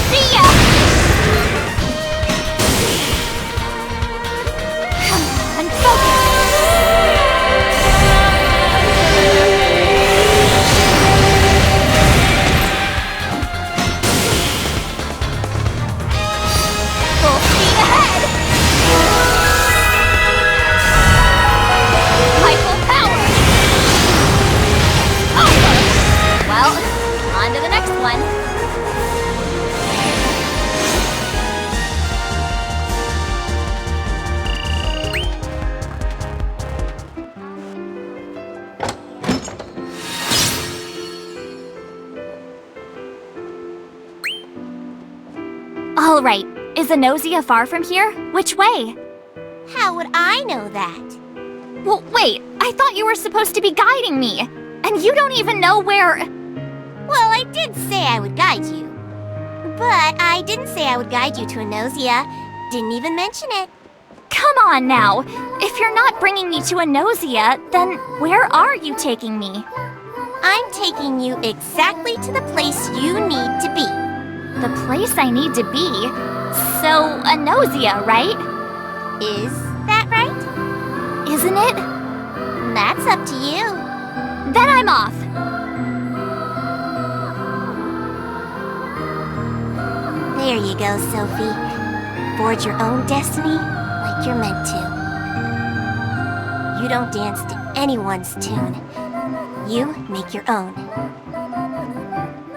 See ya! Come on, focus! Full speed ahead! Hyper power! Over! Well, on to the next one. All right. Is Anosea far from here? Which way? How would I know that? Well, wait. I thought you were supposed to be guiding me. And you don't even know where... Well, I did say I would guide you. But I didn't say I would guide you to Anosea. Didn't even mention it. Come on now. If you're not bringing me to Anosea, then where are you taking me? I'm taking you exactly to the place you need to be. The place I need to be? So, Anosea, right? Is that right? Isn't it? That's up to you. Then I'm off. There you go, Sophie. Forge your own destiny like you're meant to. You don't dance to anyone's tune. You make your own.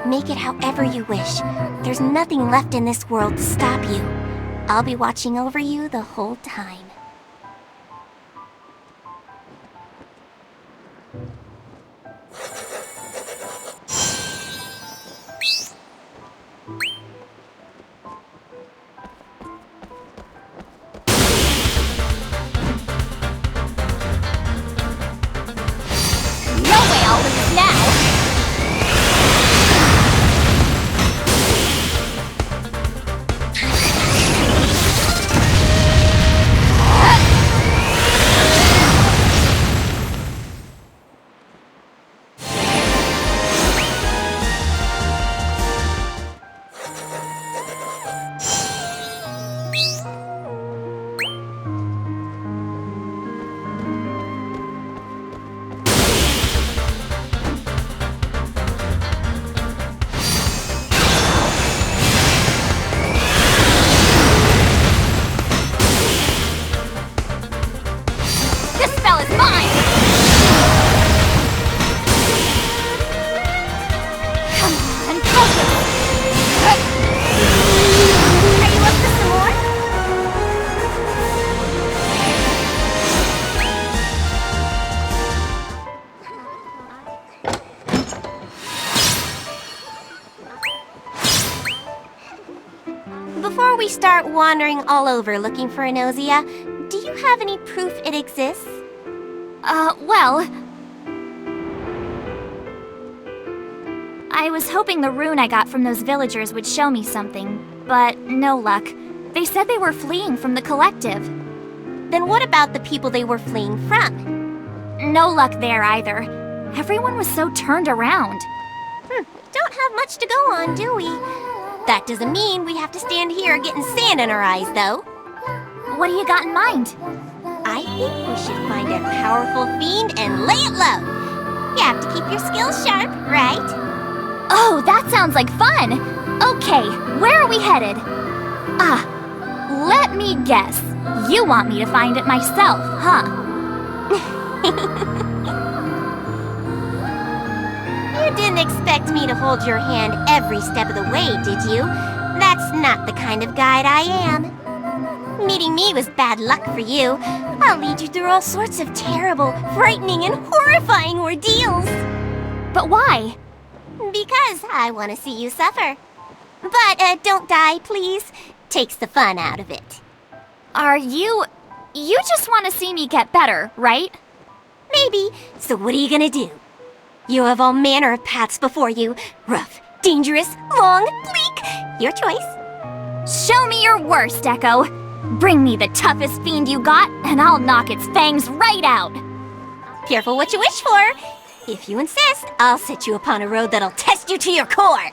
Make it however you wish. There's nothing left in this world to stop you. I'll be watching over you the whole time. No way I'll lose now! Before we start wandering all over looking for Anosea, do you have any proof it exists? Well... I was hoping the rune I got from those villagers would show me something, but no luck. They said they were fleeing from the collective. Then what about the people they were fleeing from? No luck there either. Everyone was so turned around. Don't have much to go on, do we? That doesn't mean we have to stand here getting sand in our eyes, though. What do you got in mind? I think we should find a powerful fiend and lay it low. You have to keep your skills sharp, right? Oh, that sounds like fun! Okay, where are we headed? Let me guess. You want me to find it myself, huh? You didn't expect me to hold your hand every step of the way, did you? That's not the kind of guide I am. Meeting me was bad luck for you. I'll lead you through all sorts of terrible, frightening, and horrifying ordeals. But why? Because I want to see you suffer. But don't die, please. Takes the fun out of it. Are you... You just want to see me get better, right? Maybe. So what are you gonna do? You have all manner of paths before you. Rough, dangerous, long, bleak. Your choice. Show me your worst, Echo. Bring me the toughest fiend you got, and I'll knock its fangs right out. Careful what you wish for. If you insist, I'll set you upon a road that'll test you to your core.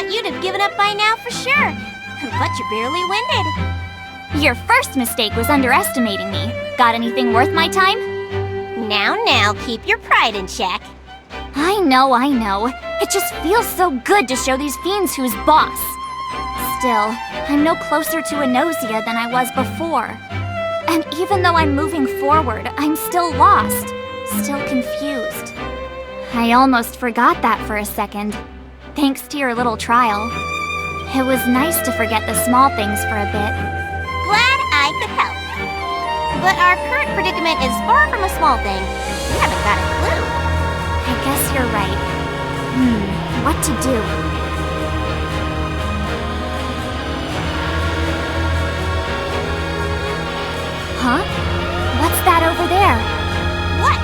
thought you'd have given up by now for sure. But you're barely winded. Your first mistake was underestimating me. Got anything worth my time? Now, keep your pride in check. I know. It just feels so good to show these fiends who's boss. Still, I'm no closer to a nausea than I was before. And even though I'm moving forward, I'm still lost. Still confused. I almost forgot that for a second. Thanks to your little trial. It was nice to forget the small things for a bit. Glad I could help. But our current predicament is far from a small thing. We haven't got a clue. I guess you're right. What to do? Huh? What's that over there? What?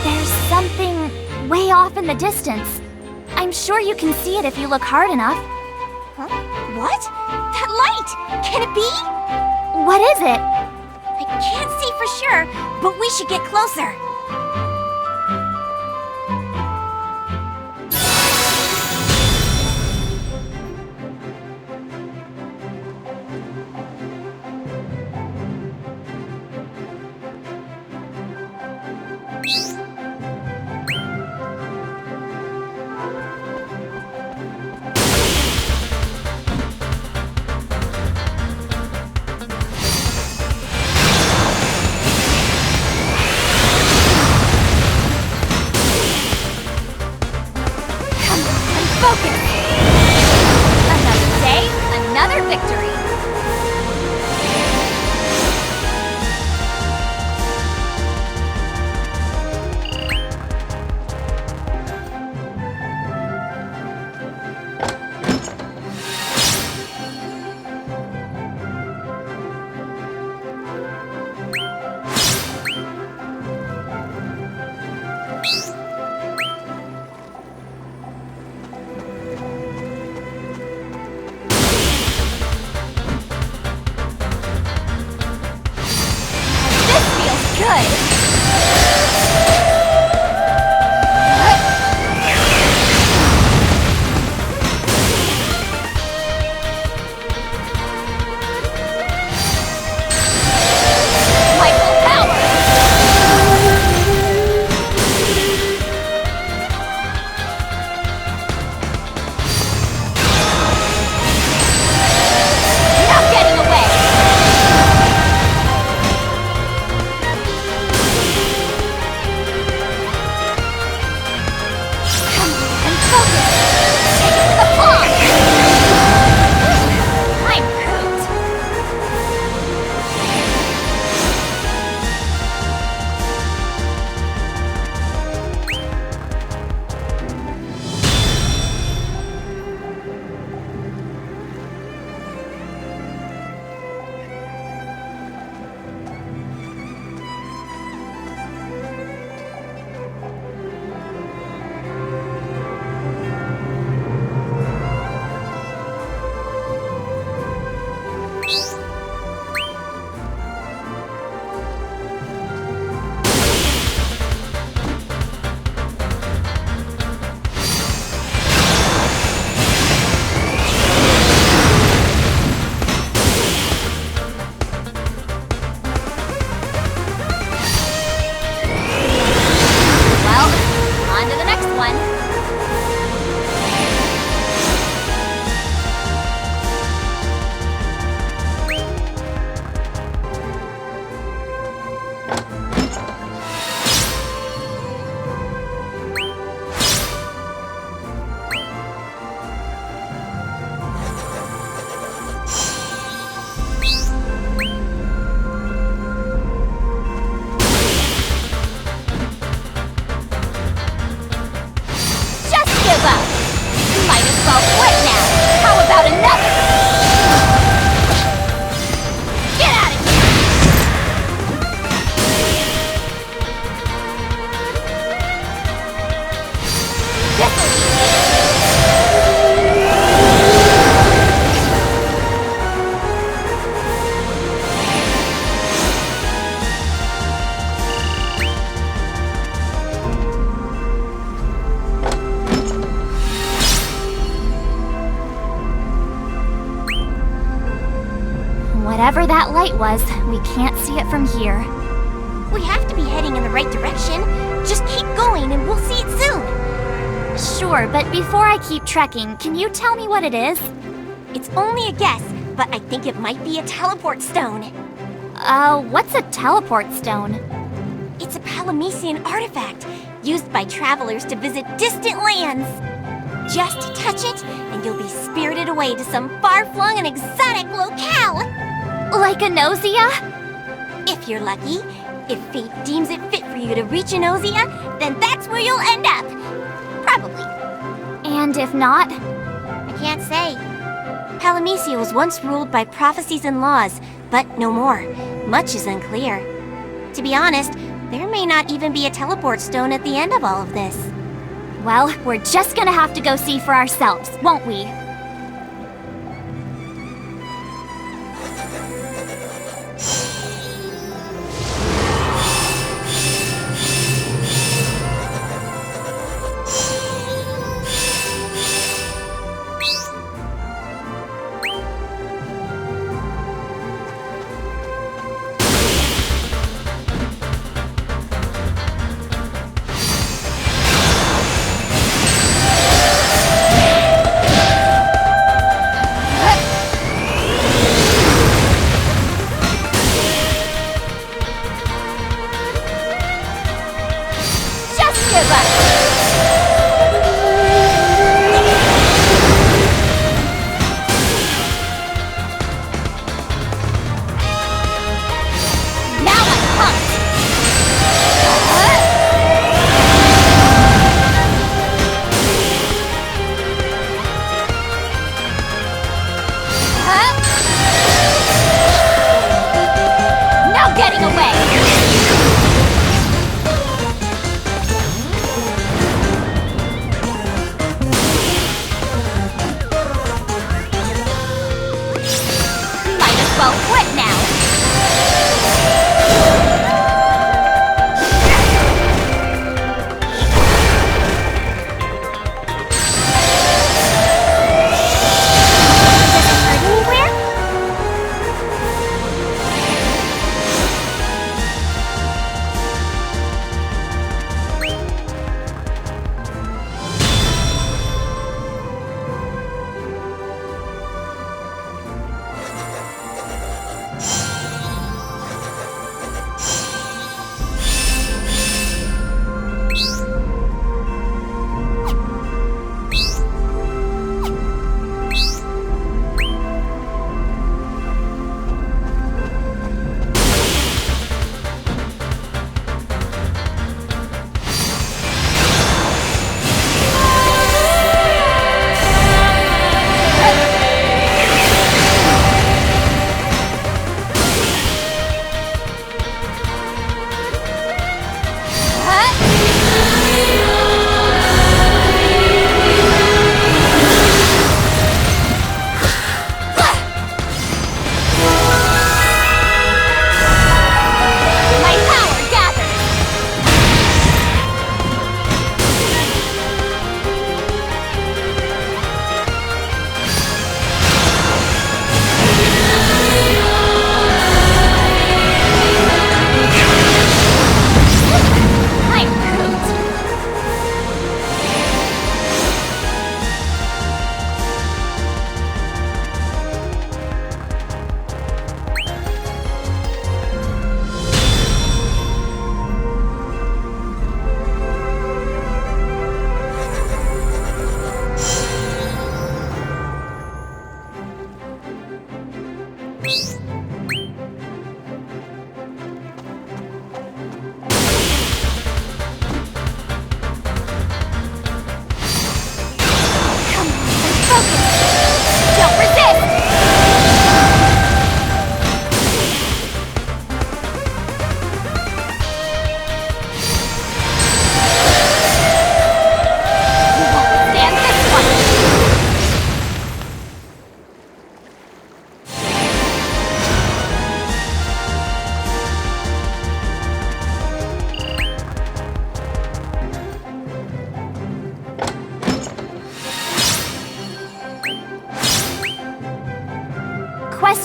There's something way off in the distance. I'm sure you can see it if you look hard enough. Huh? What? That light! Can it be? What is it? I can't see for sure, but we should get closer. Another day, another victory. Whatever that light was, we can't see it from here. We have to be heading in the right direction. Just keep going and we'll see it soon. Sure, but before I keep trekking, can you tell me what it is? It's only a guess, but I think it might be a teleport stone. What's a teleport stone? It's a Palamecian artifact used by travelers to visit distant lands. Just touch it, and you'll be spirited away to some far-flung and exotic locale. Like a Nausea? If you're lucky, if fate deems it fit for you to reach a Nausea, then that's where you'll end up. Probably. And if not? I can't say. Palamecia was once ruled by prophecies and laws, but no more. Much is unclear. To be honest, there may not even be a teleport stone at the end of all of this. Well, we're just gonna have to go see for ourselves, won't we?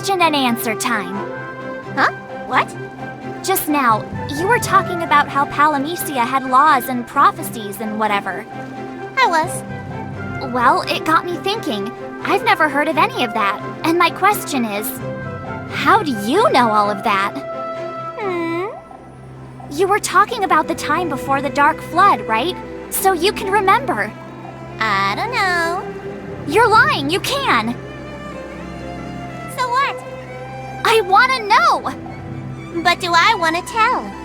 question and answer time. Huh? What? Just now, you were talking about how Palamecia had laws and prophecies and whatever. I was. Well, it got me thinking. I've never heard of any of that. And my question is, how do you know all of that? You were talking about the time before the Dark Flood, right? So you can remember. I don't know. You're lying, you can! So what? I wanna know! But do I want to tell?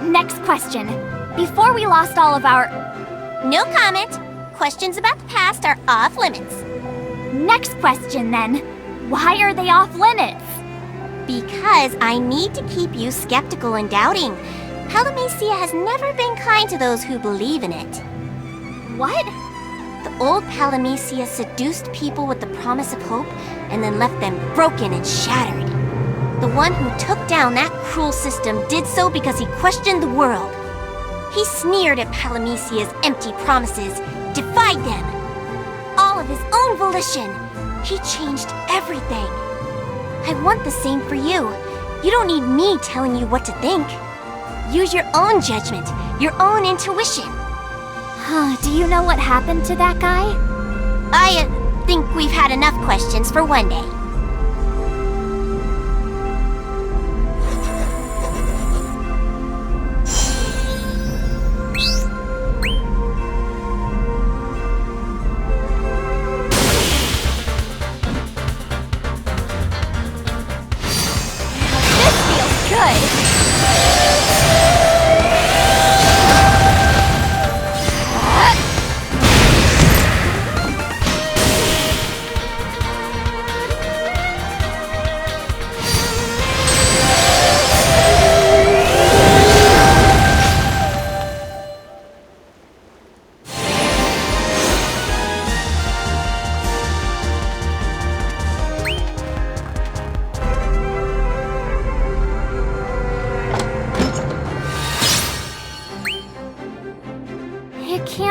Next question. Before we lost all of our... No comment. Questions about the past are off limits. Next question, then. Why are they off limits? Because I need to keep you skeptical and doubting. Palamecia has never been kind to those who believe in it. What? The old Palamecia seduced people with the promise of hope and then left them broken and shattered. The one who took down that cruel system did so because he questioned the world. He sneered at Palamecia's empty promises, defied them. All of his own volition. He changed everything. I want the same for you. You don't need me telling you what to think. Use your own judgment, your own intuition. Do you know what happened to that guy? I think we've had enough questions for one day.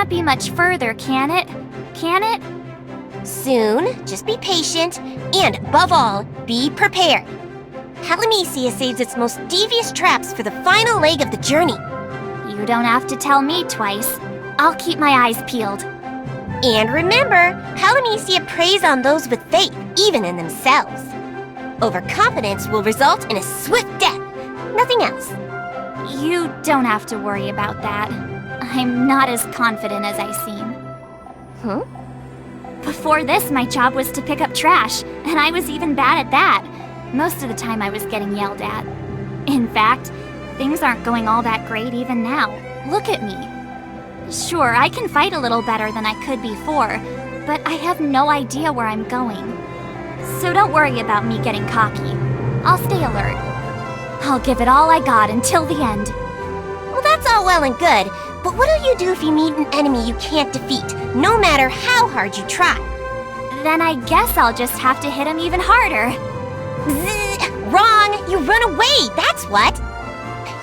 can't be much further, can it? Can it? Soon, just be patient, and above all, be prepared. Palamisia saves its most devious traps for the final leg of the journey. You don't have to tell me twice. I'll keep my eyes peeled. And remember, Palamisia preys on those with faith, even in themselves. Overconfidence will result in a swift death. Nothing else. You don't have to worry about that. I'm not as confident as I seem. Huh? Before this, my job was to pick up trash, and I was even bad at that. Most of the time I was getting yelled at. In fact, things aren't going all that great even now. Look at me. Sure, I can fight a little better than I could before, but I have no idea where I'm going. So don't worry about me getting cocky. I'll stay alert. I'll give it all I got until the end. Well, that's all well and good, but what'll you do if you meet an enemy you can't defeat, no matter how hard you try? Then I guess I'll just have to hit him even harder. Bzz, wrong! You run away, that's what!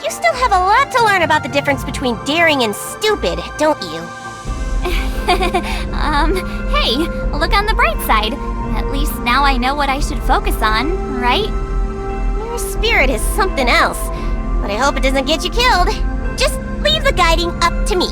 You still have a lot to learn about the difference between daring and stupid, don't you? Hey, look on the bright side. At least now I know what I should focus on, right? Your spirit is something else, but I hope it doesn't get you killed. Just leave the guiding up to me.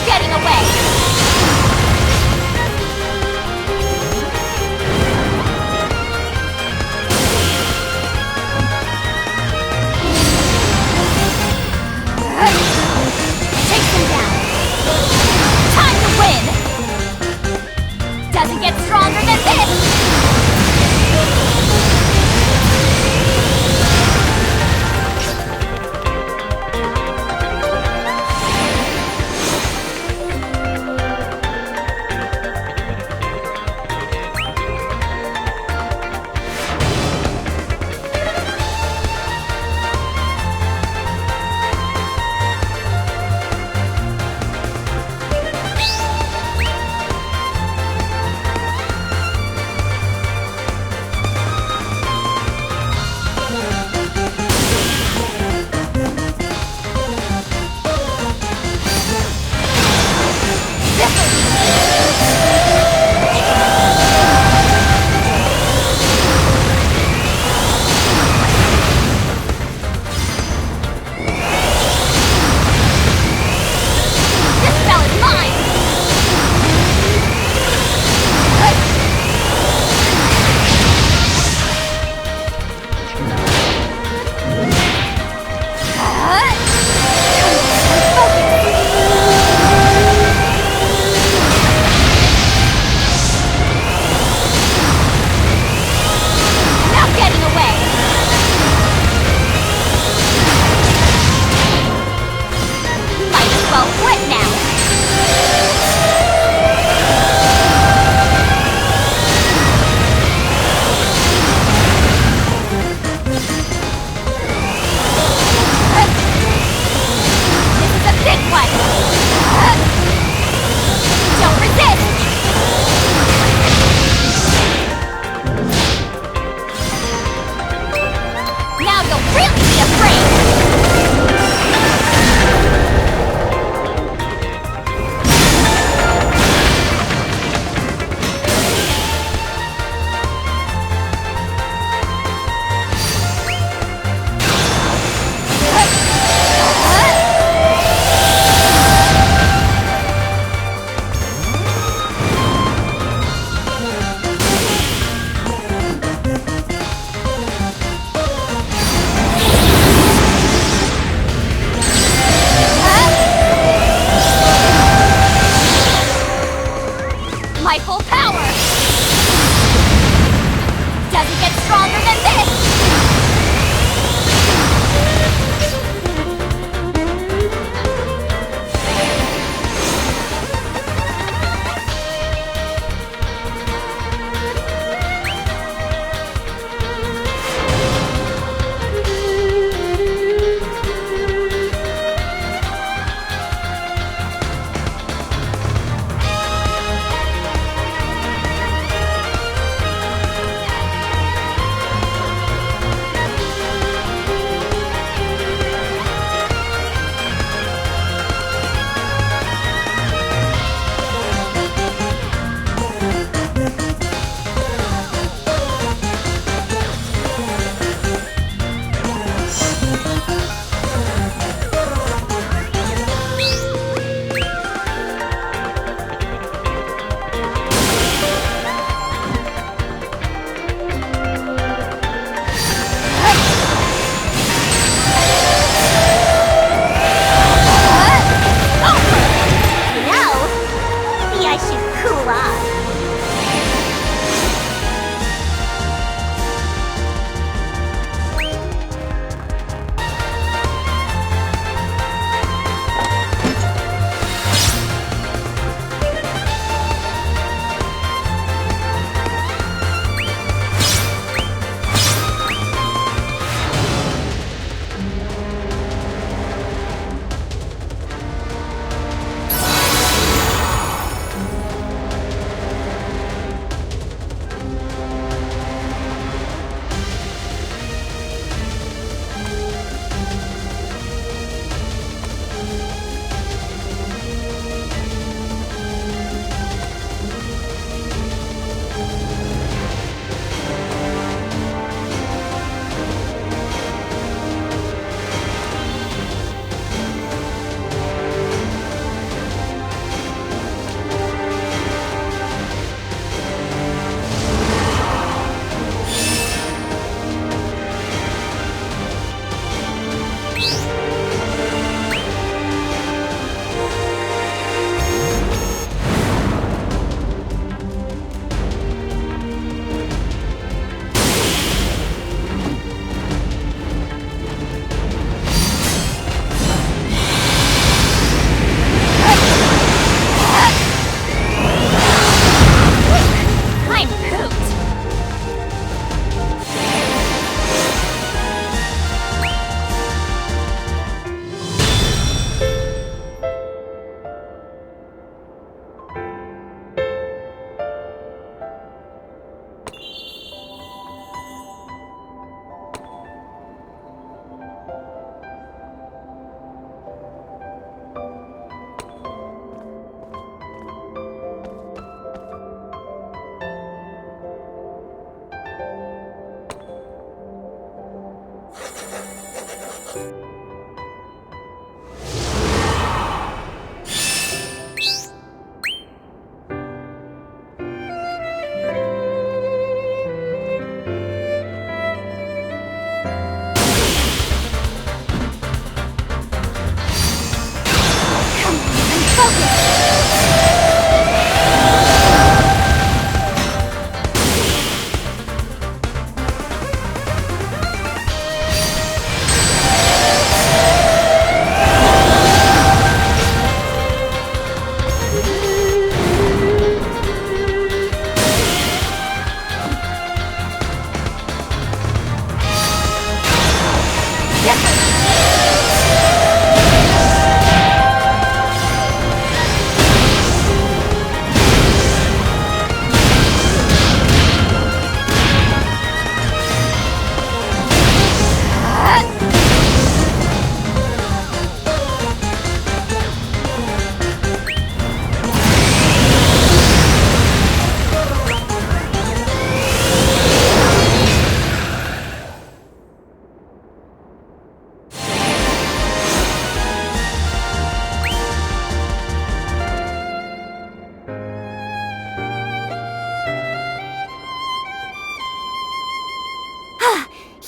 getting away! Take him down! Time to win! Doesn't get stronger than this!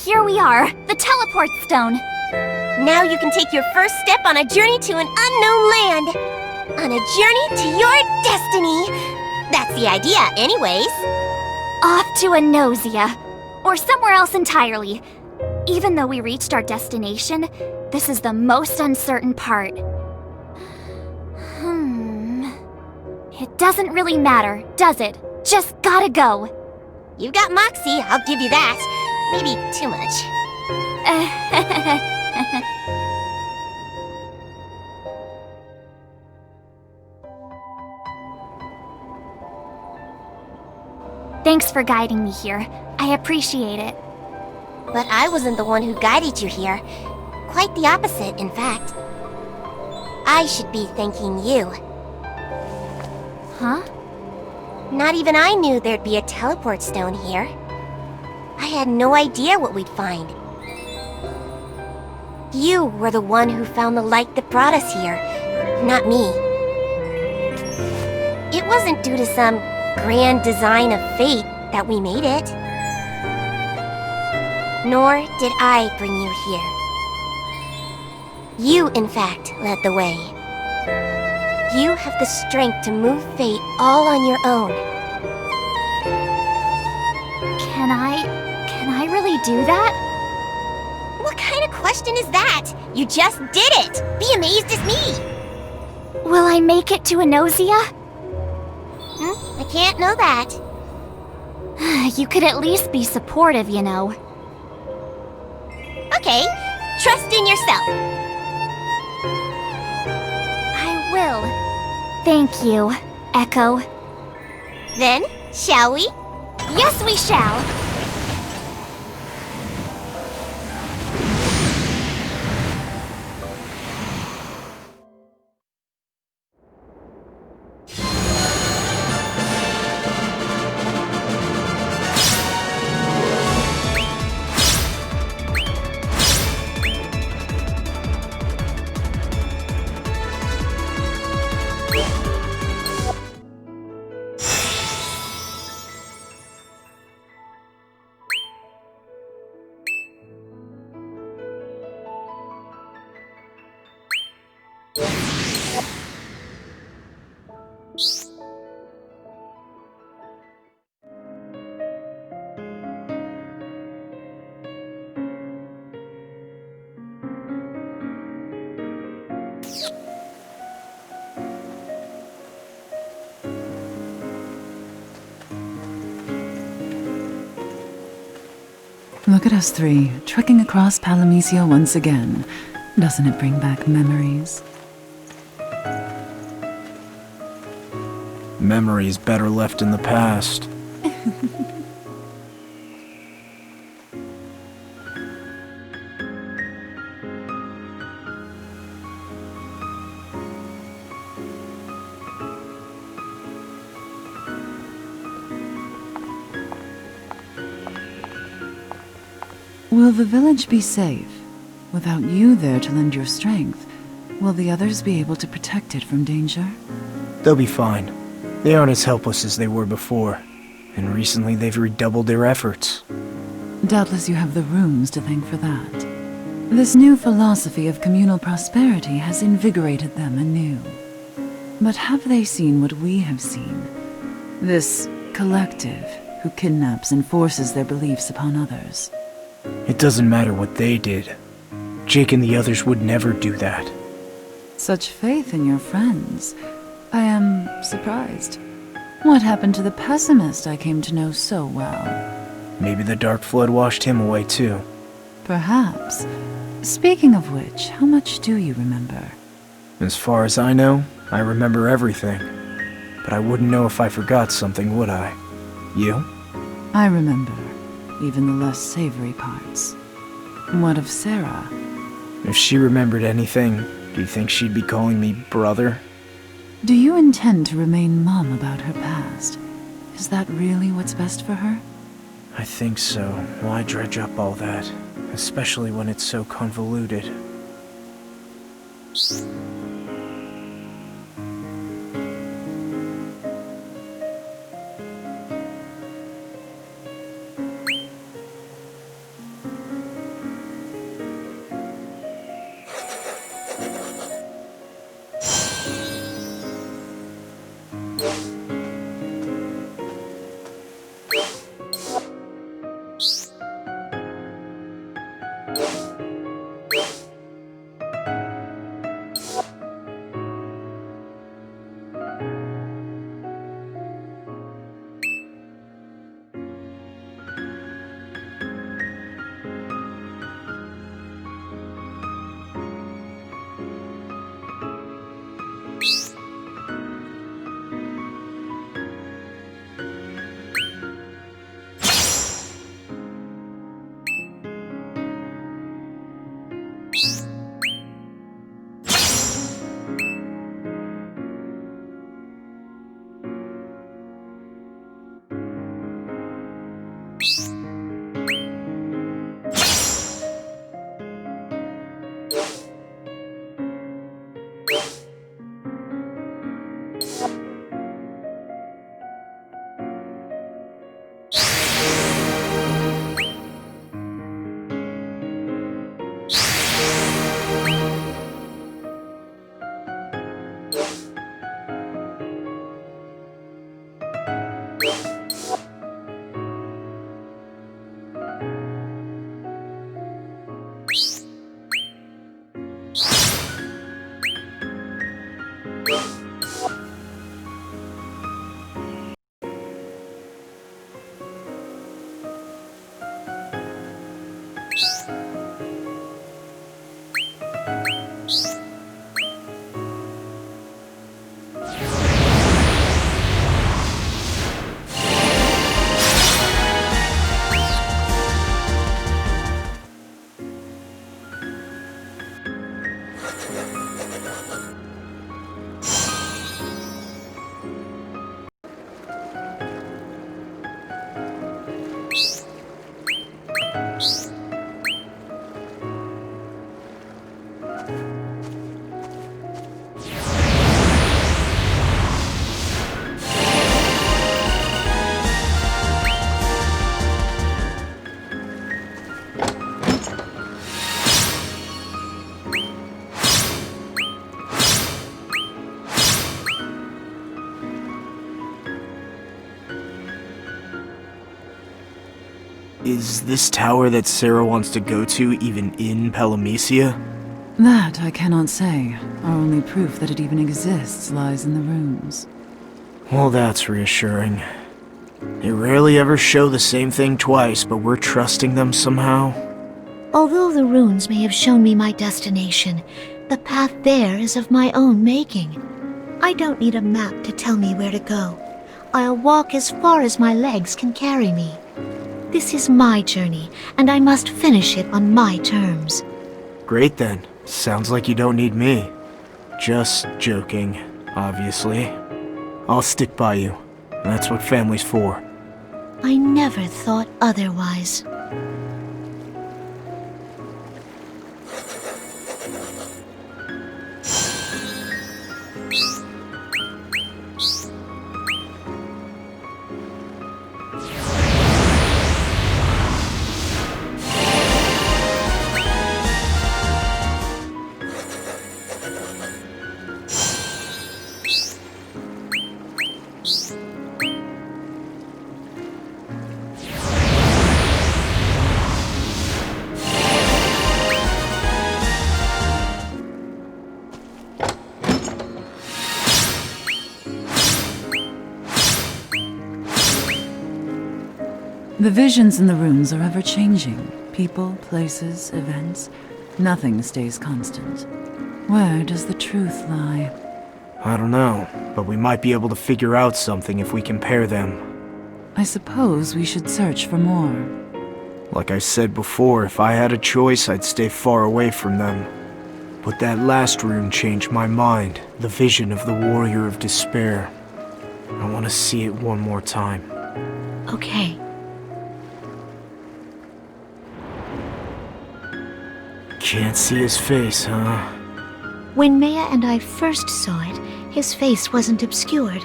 here we are, the teleport stone. Now you can take your first step on a journey to an unknown land. On a journey to your destiny. That's the idea, anyways. Off to Enosia, or somewhere else entirely. Even though we reached our destination, this is the most uncertain part. It doesn't really matter, does it? Just gotta go. You got Moxie, I'll give you that. Maybe too much. Thanks for guiding me here. I appreciate it. But I wasn't the one who guided you here. Quite the opposite, in fact. I should be thanking you. Huh? Not even I knew there'd be a teleport stone here. I had no idea what we'd find. You were the one who found the light that brought us here, not me. It wasn't due to some grand design of fate that we made it. Nor did I bring you here. You, in fact, led the way. You have the strength to move fate all on your own. Can I really do that? What kind of question is that? You just did it! Be amazed as me! Will I make it to Enosia? I can't know that. You could at least be supportive, you know. Okay, trust in yourself. I will. Thank you, Echo. Then, shall we? Yes, we shall! Look at us three, trekking across Palamecia once again. Doesn't it bring back memories? Memories better left in the past. Will the village be safe? Without you there to lend your strength, will the others be able to protect it from danger? They'll be fine. They aren't as helpless as they were before, and recently they've redoubled their efforts. Doubtless you have the rooms to thank for that. This new philosophy of communal prosperity has invigorated them anew. But have they seen what we have seen? This collective who kidnaps and forces their beliefs upon others. It doesn't matter what they did. Jake and the others would never do that. Such faith in your friends. I am surprised. What happened to the pessimist I came to know so well? Maybe the Dark Flood washed him away too. Perhaps. Speaking of which, how much do you remember? As far as I know, I remember everything. But I wouldn't know if I forgot something, would I? You? I remember, even the less savory parts. What of Sarah? If she remembered anything, do you think she'd be calling me brother? Do you intend to remain mum about her past? Is that really what's best for her? I think so. Why dredge up all that? Especially when it's so convoluted. Is this tower that Sarah wants to go to even in Palamecia? That I cannot say. Our only proof that it even exists lies in the runes. Well, that's reassuring. They rarely ever show the same thing twice, but we're trusting them somehow. Although the runes may have shown me my destination, the path there is of my own making. I don't need a map to tell me where to go. I'll walk as far as my legs can carry me. This is my journey, and I must finish it on my terms. Great then. Sounds like you don't need me. Just joking, obviously. I'll stick by you. That's what family's for. I never thought otherwise. The visions in the runes are ever-changing. People, places, events. Nothing stays constant. Where does the truth lie? I don't know, but we might be able to figure out something if we compare them. I suppose we should search for more. Like I said before, if I had a choice, I'd stay far away from them. But that last rune changed my mind. The vision of the Warrior of Despair. I want to see it one more time. Okay. Can't see his face, huh? When Maya and I first saw it, his face wasn't obscured.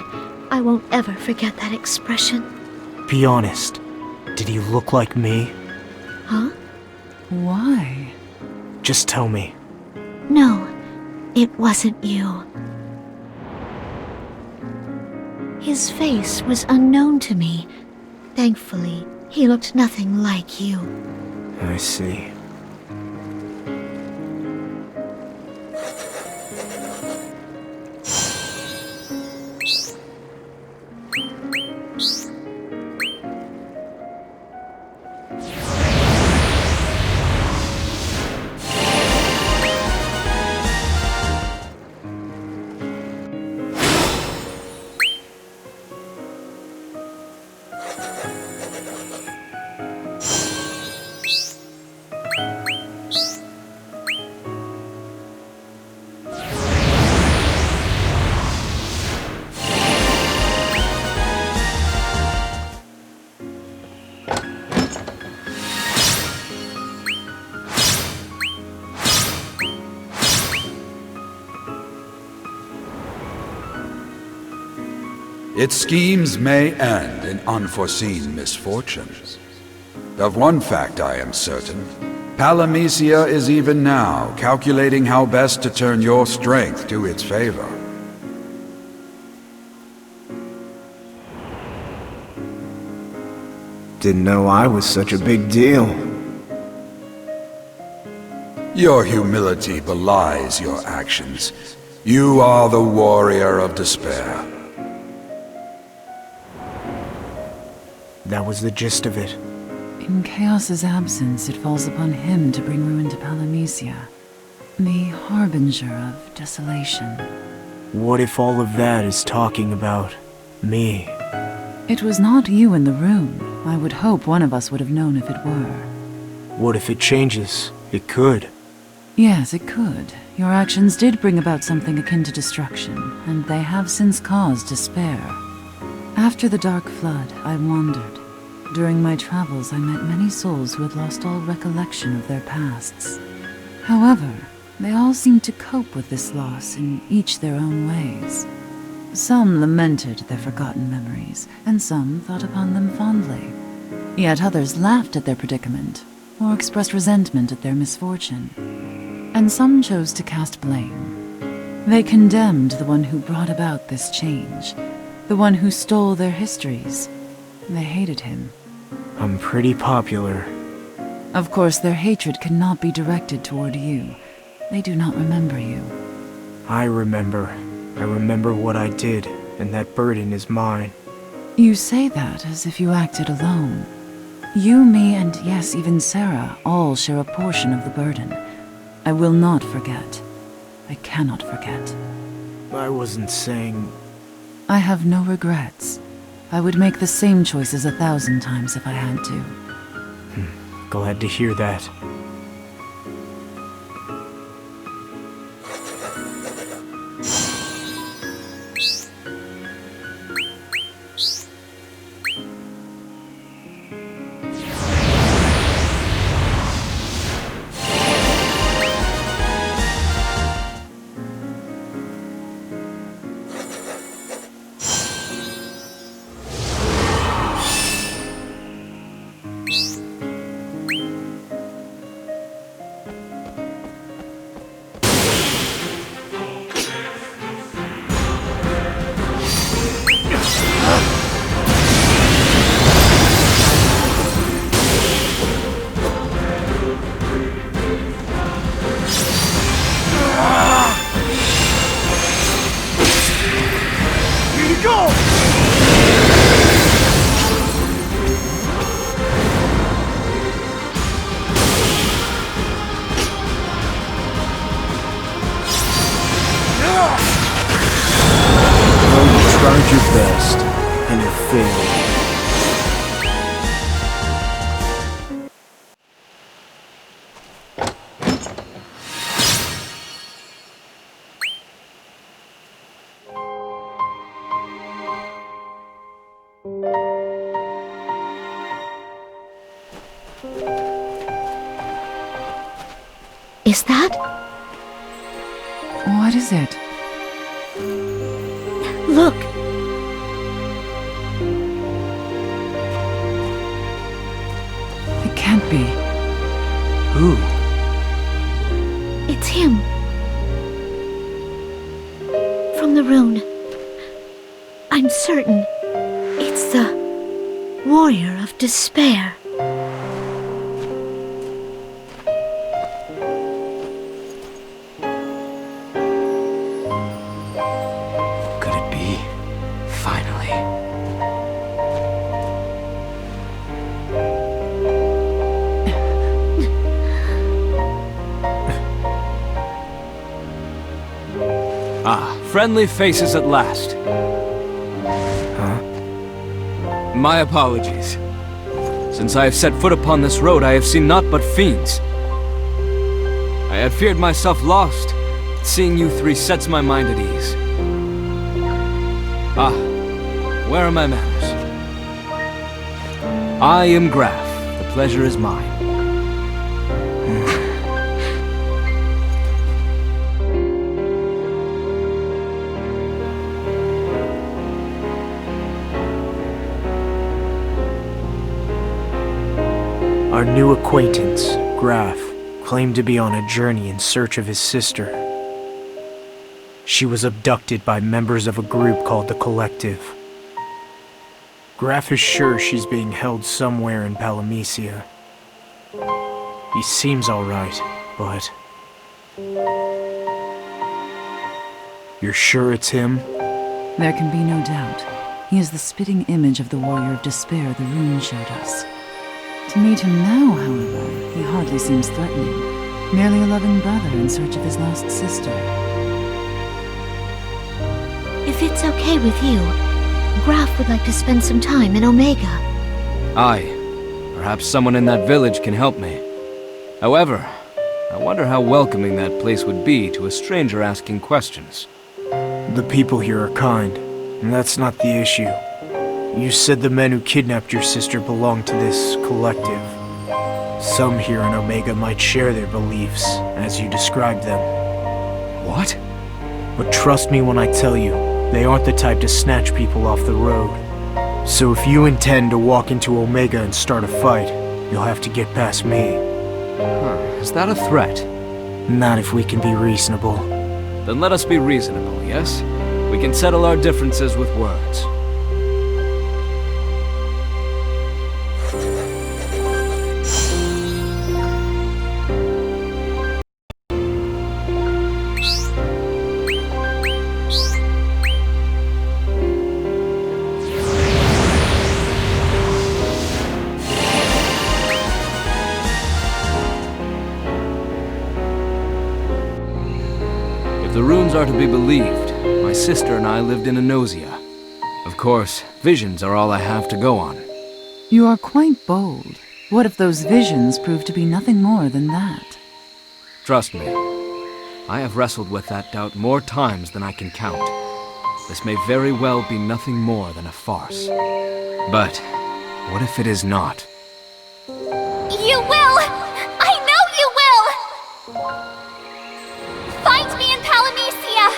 I won't ever forget that expression. Be honest. Did he look like me? Huh? Why? Just tell me. No, it wasn't you. His face was unknown to me. Thankfully, he looked nothing like you. I see. Its schemes may end in unforeseen misfortunes. Of one fact I am certain. Palamecia is even now calculating how best to turn your strength to its favor. Didn't know I was such a big deal. Your humility belies your actions. You are the warrior of despair. That was the gist of it. In Chaos's absence, it falls upon him to bring ruin to Palamecia, the harbinger of desolation. What if all of that is talking about me? It was not you in the room. I would hope one of us would have known if it were. What if it changes? It could. Yes, it could. Your actions did bring about something akin to destruction, and they have since caused despair. After the Dark Flood, I wandered. During my travels, I met many souls who had lost all recollection of their pasts. However, they all seemed to cope with this loss in each their own ways. Some lamented their forgotten memories, and some thought upon them fondly. Yet others laughed at their predicament, or expressed resentment at their misfortune. And some chose to cast blame. They condemned the one who brought about this change, the one who stole their histories. They hated him. I'm pretty popular. Of course, their hatred cannot be directed toward you. They do not remember you. I remember. I remember what I did, and that burden is mine. You say that as if you acted alone. You, me, and yes, even Sarah, all share a portion of the burden. I will not forget. I cannot forget. I wasn't saying... I have no regrets. I would make the same choices 1,000 times if I had to. Glad to hear that. Tried your best, and it failed. Is that? What is it? Look! It can't be. Who? It's him. From the rune. I'm certain it's the Warrior of Despair. Could it be? Finally. Ah, friendly faces at last. My apologies. Since I have set foot upon this road, I have seen naught but fiends. I had feared myself lost. Seeing you three sets my mind at ease. Ah, where are my manners? I am Graf. The pleasure is mine. Our new acquaintance, Graf, claimed to be on a journey in search of his sister. She was abducted by members of a group called the Collective. Graf is sure she's being held somewhere in Palamecia. He seems alright, but... You're sure it's him? There can be no doubt. He is the spitting image of the Warrior of Despair the rune showed us. To meet him now, however, he hardly seems threatening. Merely a loving brother in search of his lost sister. If it's okay with you, Graf would like to spend some time in Omega. Aye. Perhaps someone in that village can help me. However, I wonder how welcoming that place would be to a stranger asking questions. The people here are kind, and that's not the issue. You said the men who kidnapped your sister belonged to this collective. Some here in Omega might share their beliefs, as you described them. What? But trust me when I tell you, they aren't the type to snatch people off the road. So if you intend to walk into Omega and start a fight, you'll have to get past me. Is that a threat? Not if we can be reasonable. Then let us be reasonable, yes? We can settle our differences with words. If the runes are to be believed, my sister and I lived in Enosia. Of course, visions are all I have to go on. You are quite bold. What if those visions prove to be nothing more than that? Trust me, I have wrestled with that doubt more times than I can count. This may very well be nothing more than a farce. But what if it is not? You will! I know you will! Find me in Palamecia!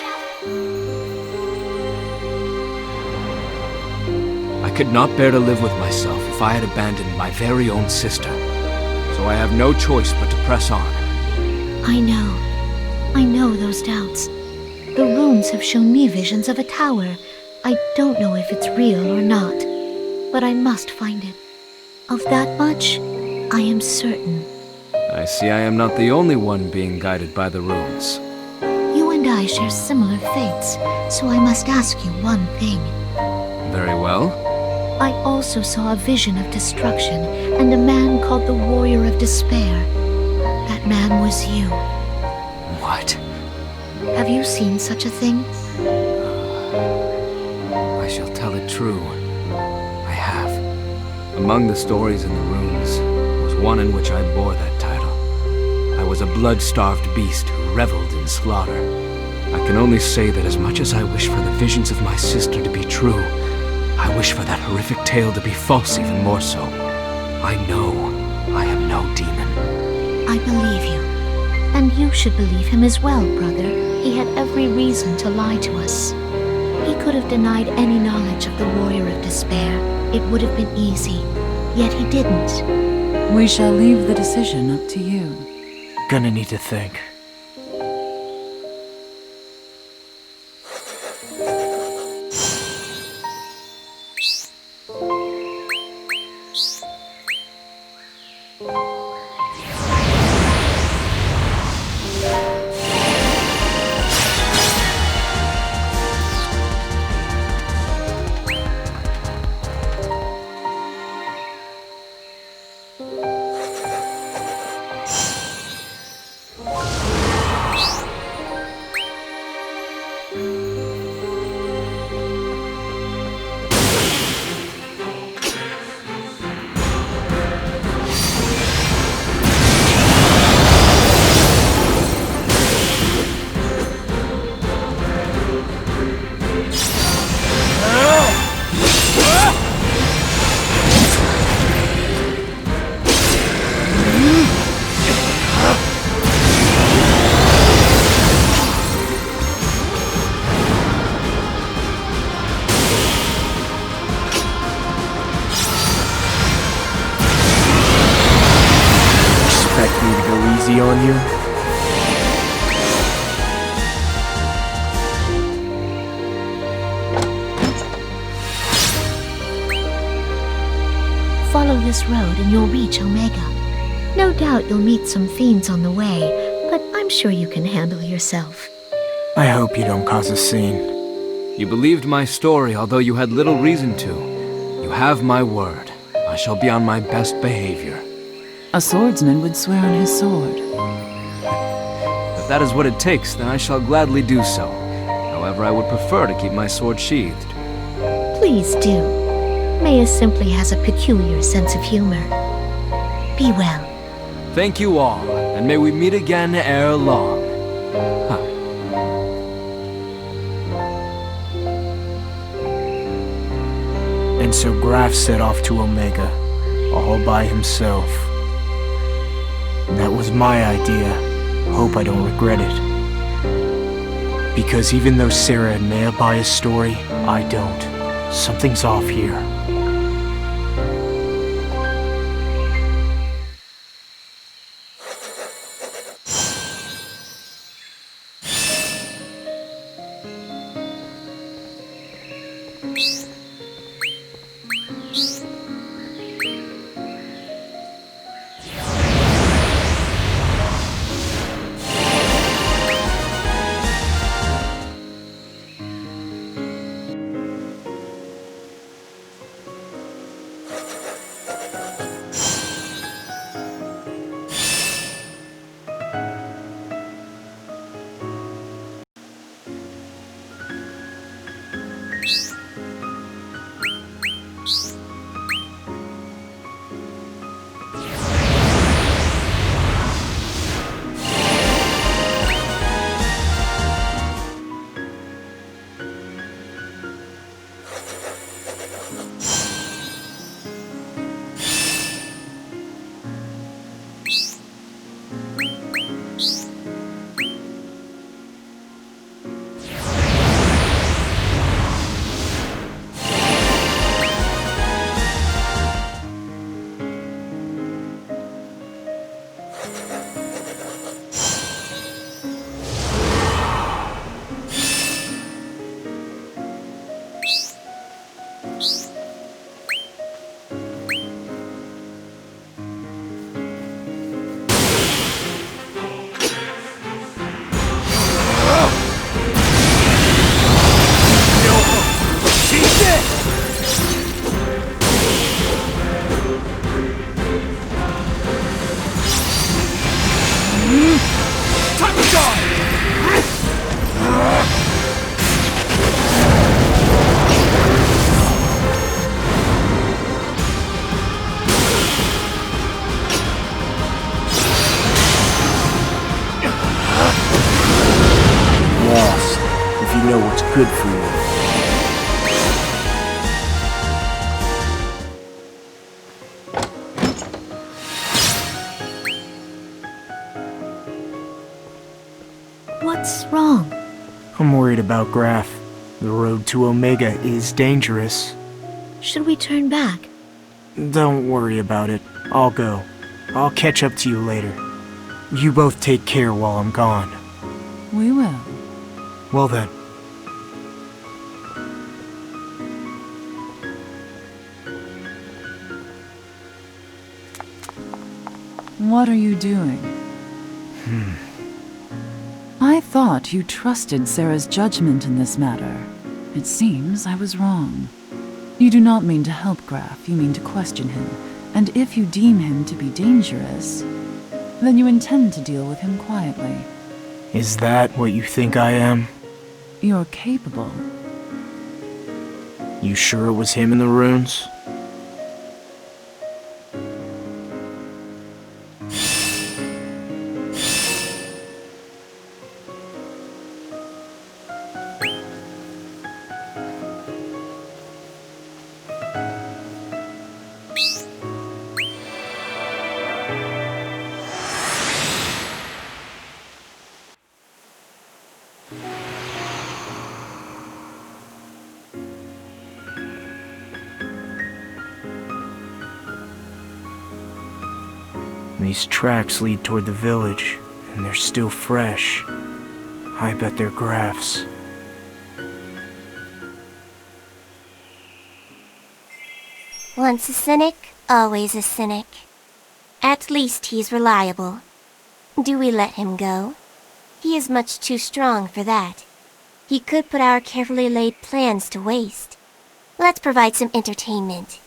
I could not bear to live with myself if I had abandoned my very own sister. So I have no choice but to press on. I know those doubts. The runes have shown me visions of a tower. I don't know if it's real or not, but I must find it. Of that much, I am certain. I see I am not the only one being guided by the runes. You and I share similar fates, so I must ask you one thing. Very well. I also saw a vision of destruction and a man called the Warrior of Despair. That man was you. What? Have you seen such a thing? I shall tell it true. I have. Among the stories in the runes was one in which I bore that title. I was a blood-starved beast who reveled in slaughter. I can only say that as much as I wish for the visions of my sister to be true, I wish for that horrific tale to be false even more so. I know I am no demon. I believe you. And you should believe him as well, brother. He had every reason to lie to us. He could have denied any knowledge of the Warrior of Despair. It would have been easy. Yet he didn't. We shall leave the decision up to you. Gonna need to think. Expect me to go easy on you? Follow this road and you'll reach Omega. No doubt you'll meet some fiends on the way, but I'm sure you can handle yourself. I hope you don't cause a scene. You believed my story, although you had little reason to. You have my word. I shall be on my best behavior. A swordsman would swear on his sword. If that is what it takes, then I shall gladly do so. However, I would prefer to keep my sword sheathed. Please do. Maya simply has a peculiar sense of humor. Be well. Thank you all, and may we meet again ere long. Huh. And so Graf set off to Omega, all by himself. That was my idea. Hope I don't regret it. Because even though Sarah and Maya buy his story, I don't. Something's off here. Good for you. What's wrong? I'm worried about Graf. The road to Omega is dangerous. Should we turn back? Don't worry about it. I'll go. I'll catch up to you later. You both take care while I'm gone. We will. Well then. What are you doing? I thought you trusted Sarah's judgment in this matter. It seems I was wrong. You do not mean to help Graf, you mean to question him. And if you deem him to be dangerous, then you intend to deal with him quietly. Is that what you think I am? You're capable. You sure it was him in the ruins? These tracks lead toward the village, and they're still fresh. I bet they're graphs. Once a cynic, always a cynic. At least he's reliable. Do we let him go? He is much too strong for that. He could put our carefully laid plans to waste. Let's provide some entertainment.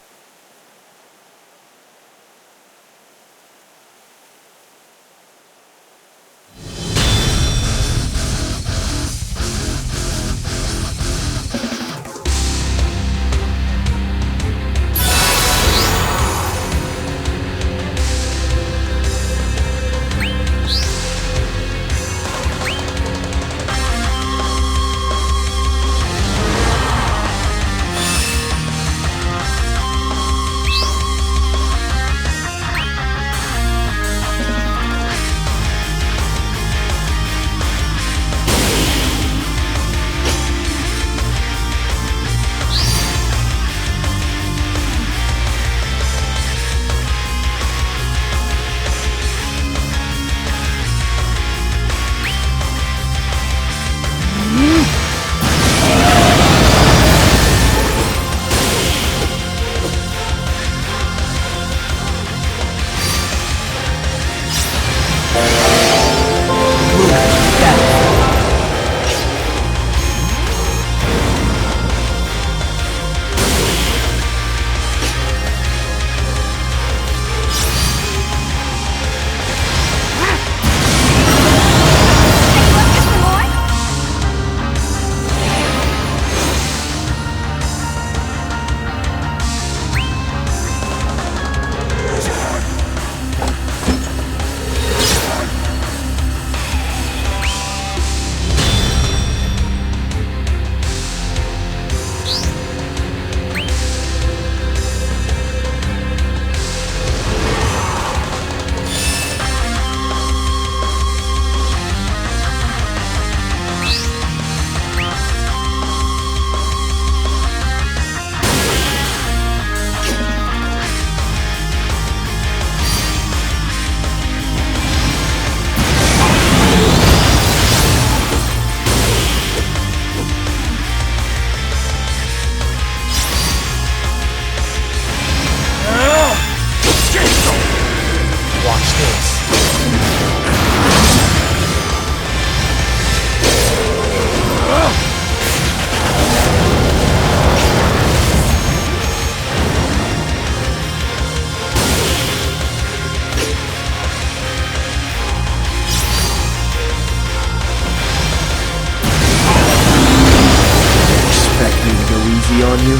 On you?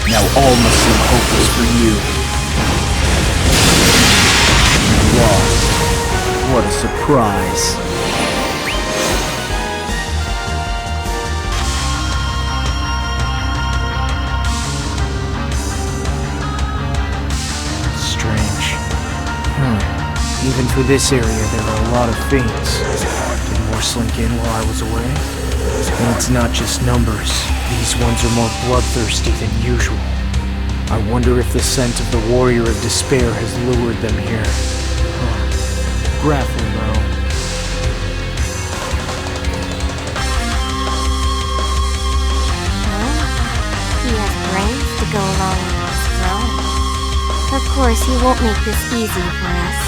Now all must seem hopeless for you. Lost. What a surprise. Strange. Even for this area, there are a lot of fiends. Did more slink in while I was away? And it's not just numbers. These ones are more bloodthirsty than usual. I wonder if the scent of the Warrior of Despair has lured them here. Grapple, though. He has brains to go along with his throne. Of course, he won't make this easy for us.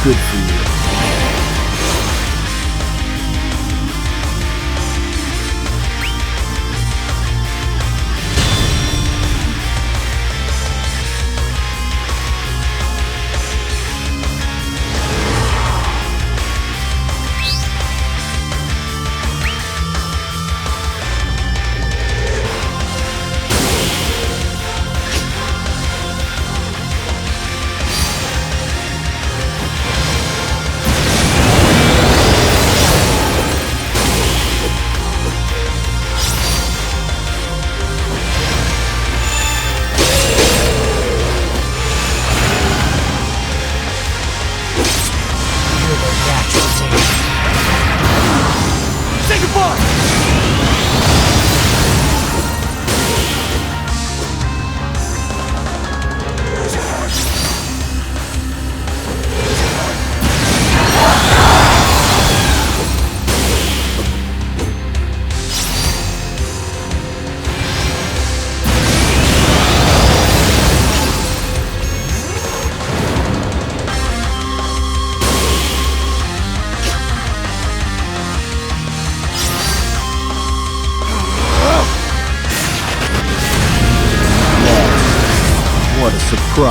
good for you.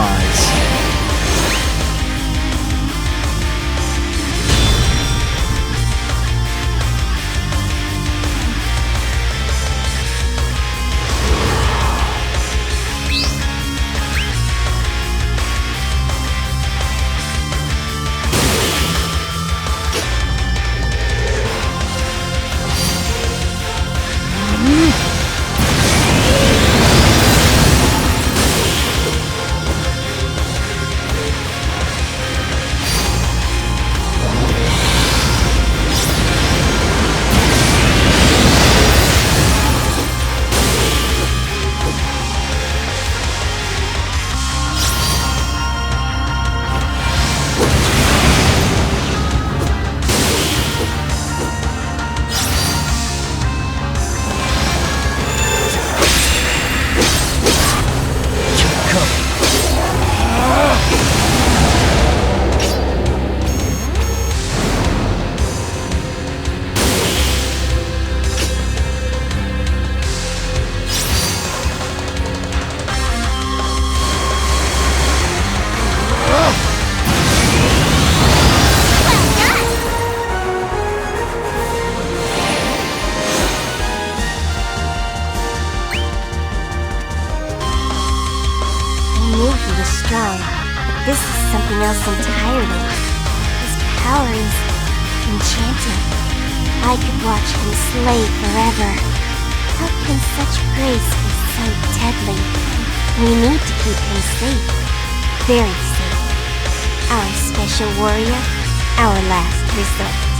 prize. This is something else entirely. His power is enchanting. I could watch him slay forever. How can such grace be so deadly? We need to keep him safe. Very safe. Our special warrior, our last resort.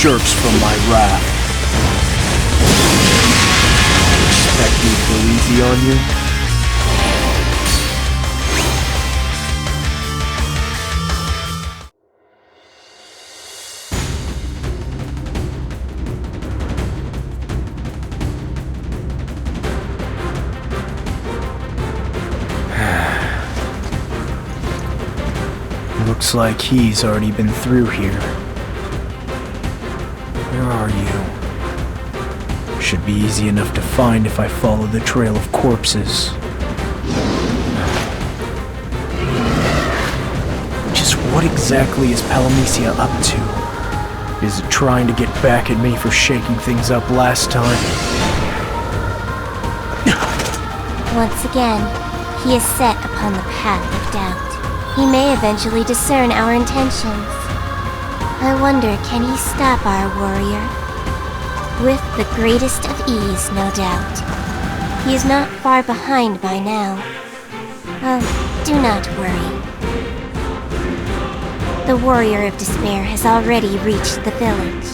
usurps from my wrath. Expect me to go easy on you? Looks like he's already been through here. Where are you? Should be easy enough to find if I follow the trail of corpses. Just what exactly is Palamisia up to? Is it trying to get back at me for shaking things up last time? Once again, he is set upon the path of doubt. He may eventually discern our intentions. I wonder, can he stop our warrior? With the greatest of ease, no doubt. He is not far behind by now. Oh, do not worry. The warrior of despair has already reached the village.